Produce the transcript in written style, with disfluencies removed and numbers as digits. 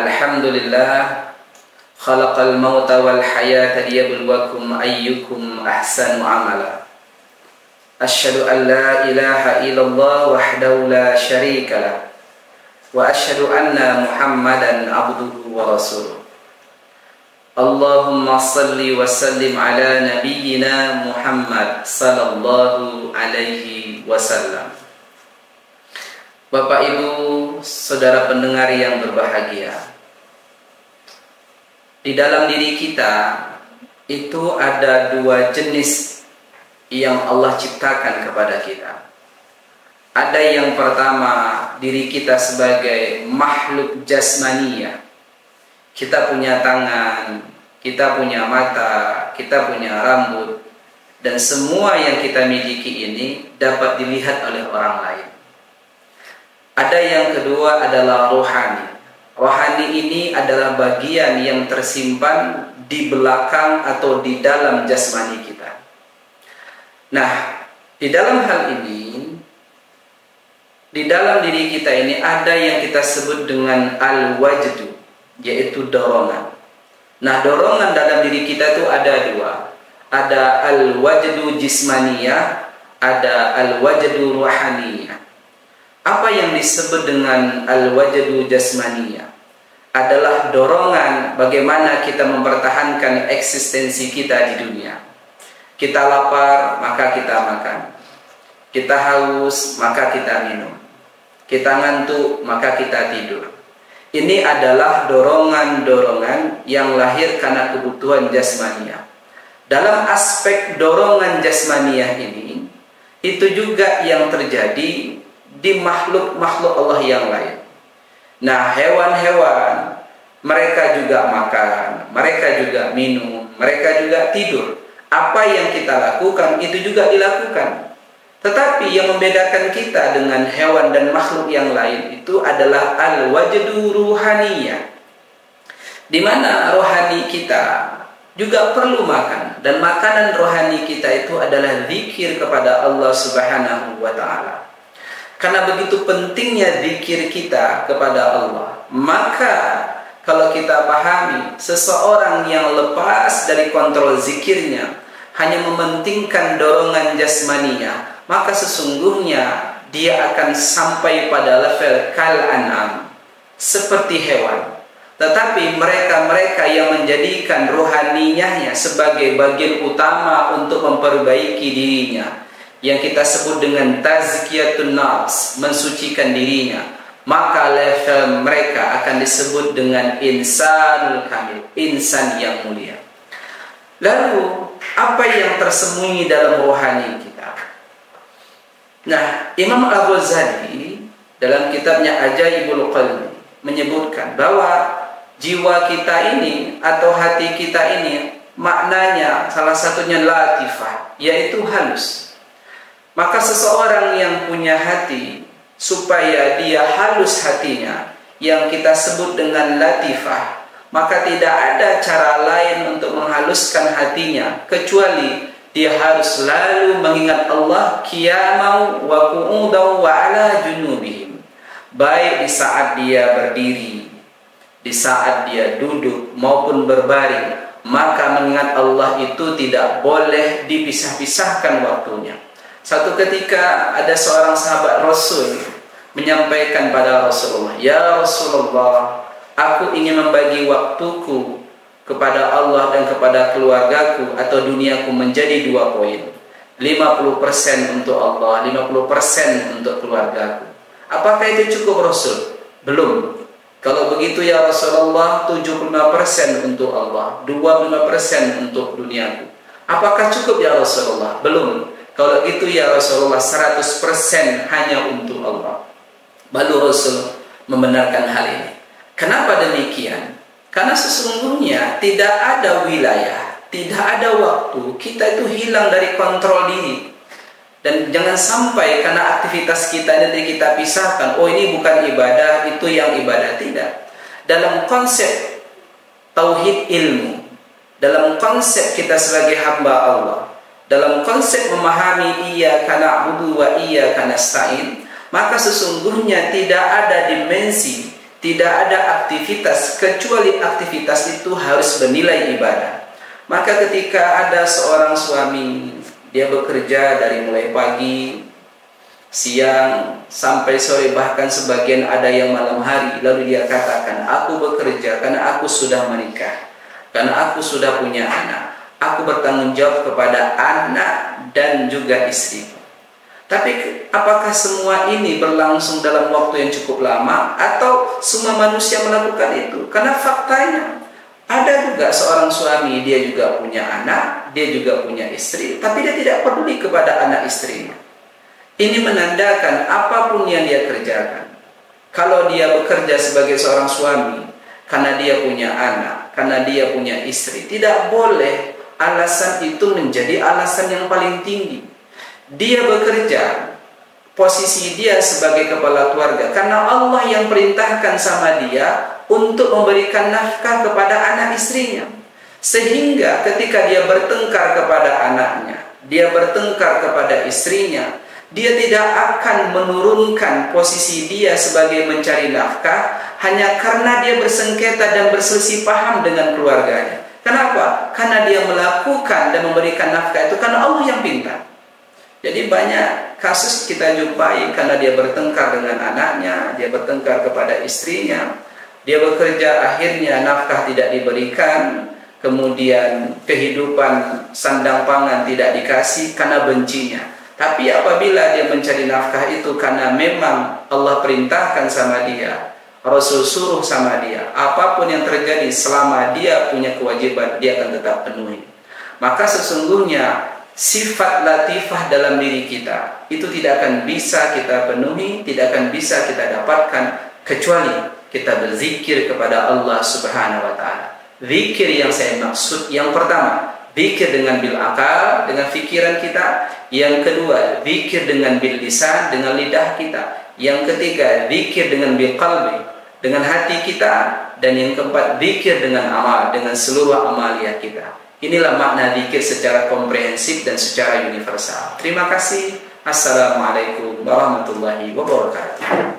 Alhamdulillah khalaqal mauta wal hayata liyabluwakum ayyukum ahsanu amala. Asyhadu an la ilaha illallah wahdahu la syarika lah wa asyhadu anna Muhammadan abduhu wa rasuluh. Allahumma salli wa sallim ala nabiyyina Muhammad sallallahu alaihi wasallam. Bapak Ibu, saudara pendengar yang berbahagia, di dalam diri kita itu ada dua jenis yang Allah ciptakan kepada kita. Ada yang pertama, diri kita sebagai makhluk jasmaniyah. Kita punya tangan, kita punya mata, kita punya rambut, dan semua yang kita miliki ini dapat dilihat oleh orang lain. Ada yang kedua adalah rohani. Rohani ini adalah bagian yang tersimpan di belakang atau di dalam jasmani kita. Nah, di dalam hal ini, di dalam diri kita ini ada yang kita sebut dengan al-wajdu, yaitu dorongan. Nah, dorongan dalam diri kita itu ada dua. Ada al-wajdu jismaniyah, ada al-wajdu ruhaniyah. Apa yang disebut dengan al-wajdu jasmaniyah adalah dorongan bagaimana kita mempertahankan eksistensi kita di dunia. Kita lapar, maka kita makan. Kita haus, maka kita minum. Kita ngantuk, maka kita tidur. Ini adalah dorongan-dorongan yang lahir karena kebutuhan jasmaniyah. Dalam aspek dorongan jasmaniyah ini, itu juga yang terjadi di makhluk-makhluk Allah yang lain. Nah, hewan-hewan, mereka juga makan, mereka juga minum, mereka juga tidur. Apa yang kita lakukan, itu juga dilakukan. Tetapi yang membedakan kita dengan hewan dan makhluk yang lain itu adalah al-wajdu ruhaniyah, di mana rohani kita juga perlu makan, dan makanan rohani kita itu adalah zikir kepada Allah Subhanahu wa Ta'ala. Karena begitu pentingnya zikir kita kepada Allah, maka kalau kita pahami seseorang yang lepas dari kontrol zikirnya, hanya mementingkan dorongan jasmaninya, maka sesungguhnya dia akan sampai pada level kal-an'am, seperti hewan. Tetapi mereka-mereka yang menjadikan rohaniyahnya sebagai bagian utama untuk memperbaiki dirinya, yang kita sebut dengan tazkiyatun nafs, mensucikan dirinya, maka level mereka akan disebut dengan insanul kamil, insan yang mulia. Lalu, apa yang tersembunyi dalam rohani kita? Nah, Imam Al-Ghazali dalam kitabnya Ajaibul Qalbi menyebutkan bahwa jiwa kita ini atau hati kita ini maknanya salah satunya latifah, yaitu halus. Maka seseorang yang punya hati, supaya dia halus hatinya, yang kita sebut dengan latifah, maka tidak ada cara lain untuk menghaluskan hatinya kecuali dia harus selalu mengingat Allah qiyamau wa qu'udau wa ala junubihim, baik di saat dia berdiri, di saat dia duduk maupun berbaring. Maka mengingat Allah itu tidak boleh dipisah-pisahkan waktunya. Satu ketika ada seorang sahabat Rasul menyampaikan pada Rasulullah, "Ya Rasulullah, aku ingin membagi waktuku kepada Allah dan kepada keluargaku atau duniaku menjadi 2 poin. 50% untuk Allah, 50% untuk keluargaku. Apakah itu cukup Rasul?" "Belum. Kalau begitu ya Rasulullah, 75% untuk Allah, 25% untuk duniaku." "Apakah cukup ya Rasulullah?" "Belum. Kalau gitu ya Rasulullah, 100% hanya untuk Allah." Baru Rasul membenarkan hal ini. Kenapa demikian? Karena sesungguhnya tidak ada wilayah, tidak ada waktu, kita itu hilang dari kontrol diri. Dan jangan sampai karena aktivitas kita nanti kita pisahkan, oh ini bukan ibadah, itu yang ibadah. Tidak. Dalam konsep tauhid ilmu, dalam konsep kita sebagai hamba Allah, dalam konsep memahami iyyaka na'budu wa iyyaka nasta'in, maka sesungguhnya tidak ada dimensi tidak ada aktivitas kecuali aktivitas itu harus bernilai ibadah. Maka ketika ada seorang suami, dia bekerja dari mulai pagi, siang, sampai sore, bahkan sebagian ada yang malam hari, lalu dia katakan, aku bekerja karena aku sudah menikah, karena aku sudah punya anak, aku bertanggung jawab kepada anak dan juga istri. Tapi apakah semua ini berlangsung dalam waktu yang cukup lama atau semua manusia melakukan itu? Karena faktanya ada juga seorang suami, dia juga punya anak, dia juga punya istri, tapi dia tidak peduli kepada anak istrinya. Ini menandakan apapun yang dia kerjakan, kalau dia bekerja sebagai seorang suami karena dia punya anak, karena dia punya istri, tidak boleh alasan itu menjadi alasan yang paling tinggi. Dia bekerja, posisi dia sebagai kepala keluarga, karena Allah yang perintahkan sama dia untuk memberikan nafkah kepada anak istrinya. Sehingga ketika dia bertengkar kepada anaknya, dia bertengkar kepada istrinya, dia tidak akan menurunkan posisi dia sebagai mencari nafkah hanya karena dia bersengketa dan berselisih paham dengan keluarganya. Kenapa? Karena dia melakukan dan memberikan nafkah itu karena Allah yang pinta. Jadi banyak kasus kita jumpai karena dia bertengkar dengan anaknya, dia bertengkar kepada istrinya, dia bekerja akhirnya nafkah tidak diberikan, kemudian kehidupan sandang pangan tidak dikasih karena bencinya. Tapi apabila dia mencari nafkah itu karena memang Allah perintahkan sama dia, Rasul suruh sama dia, apapun yang terjadi selama dia punya kewajiban, dia akan tetap penuhi. Maka sesungguhnya sifat latifah dalam diri kita itu tidak akan bisa kita penuhi, tidak akan bisa kita dapatkan kecuali kita berzikir kepada Allah Subhanahu wa taala. Zikir yang saya maksud yang pertama, zikir dengan bil akal, dengan fikiran kita. Yang kedua, zikir dengan bil lisan, dengan lidah kita. Yang ketiga, zikir dengan bil qalbi, dengan hati kita. Dan yang keempat, zikir dengan amal, dengan seluruh amaliyah kita. Inilah makna zikir secara komprehensif dan secara universal. Terima kasih. Assalamualaikum warahmatullahi wabarakatuh.